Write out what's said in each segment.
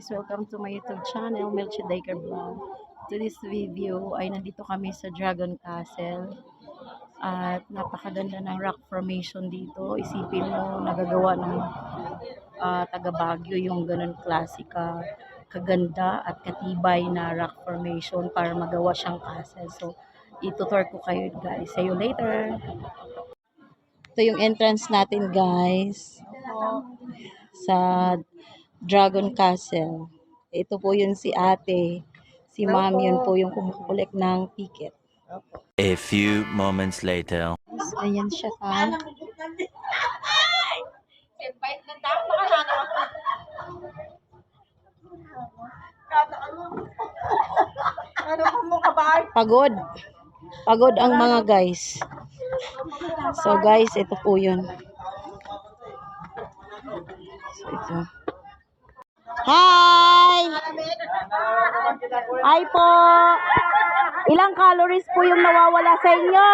guys, welcome to my YouTube channel, Melchi Daker Vlog. Today's video ay nandito kami sa Dragon Castle at napakaganda ng rock formation dito. Isipin mo, nagagawa ng taga Baguio yung ganun klasika, kaganda at katibay na rock formation para magawa siyang castle. So, itutur ko kayo guys. See you later! Ito yung entrance natin guys sa Dragon Castle. Ito po yun si ate. Si ma'am yun po yung kumukulik ng ticket. A few moments later. Ayan siya ka. Pagod. Pagod ang mga guys. So guys, ito po yun. So ito. Hi! Hi po! Ilang calories po yung nawawala sa inyo?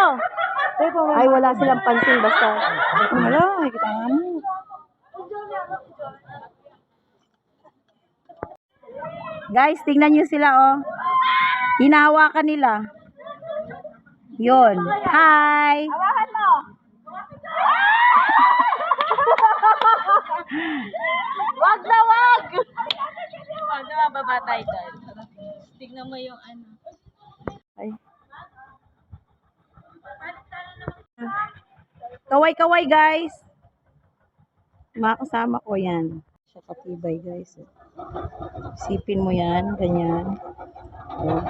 Ay, wala silang pansin basta. Wala, kita mo. Guys, tingnan nyo sila oh. Hinahawakan nila. Yun. Hi! Hawakan mo! Wag na wag! Wag na mababatay doon. Tignan mo yung ano. Ay. Kaway-kaway guys. Mga kasama ko yan. Siya katibay guys. Isipin mo yan, ganyan. Oh.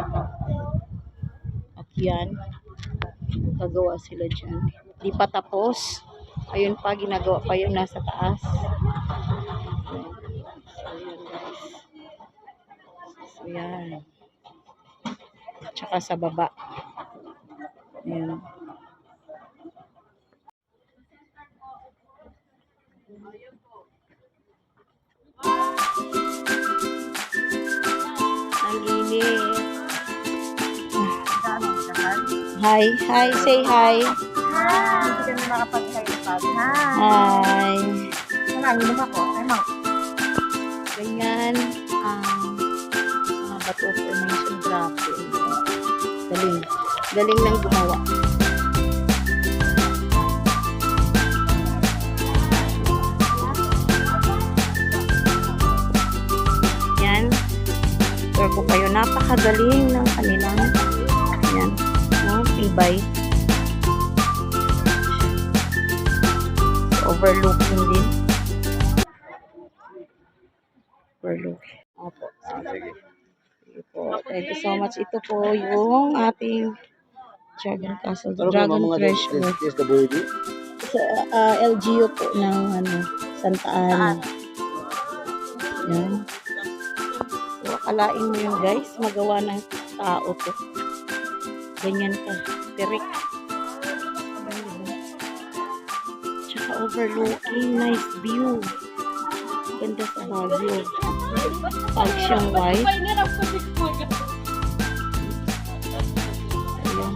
At yan. Gagawa sila dyan. Di pa tapos. Ayun pa, ginagawa pa yung nasa taas. So yan. Tsaka sa baba. Ayan. Ang init. Hi, hi, say hi. Hindi kami makapag-hi-pag. Hi. Nanginom ako. Ay, mga. Ganyan ang mga bato formation grabe. Galing. Galing ng gumawa. Yan. Sure ko kayo. Napakagaling ng kanilang yan. Tibay. Overlooking din. Overlooking. Opo. Sige po. Thank you so much. Ito po yung ating Dragon Castle. Dragon Treasure. Sa LGU po ng Santa Ana. Yan. So, akalain mo yun guys. Magawa ng tao to. Ganyan ka. Tirik. Tsaka overlooking. Nice view. Ganda sa Baguio. Pag siyang white. Ayan.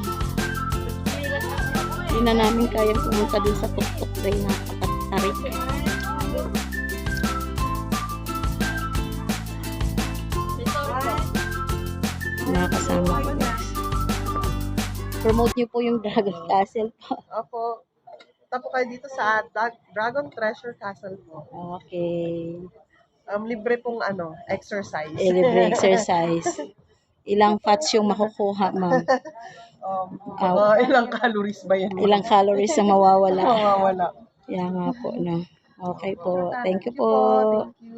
Hindi na namin kayang pumunta dun sa tuktok dahil napakatarik. Nakakasama ko guys. Promote nyo po yung Dragon Castle po. Opo. Tapo kayo dito sa Dragon Treasure Castle po. Okay. Libre pong exercise. Libre exercise. Ilang fats yung makukuha, ma'am? Ilang calories ba yan? Ilang calories ang mawawala? Mawawala. Yan nga po, no? Okay po. Thank you po. Thank you.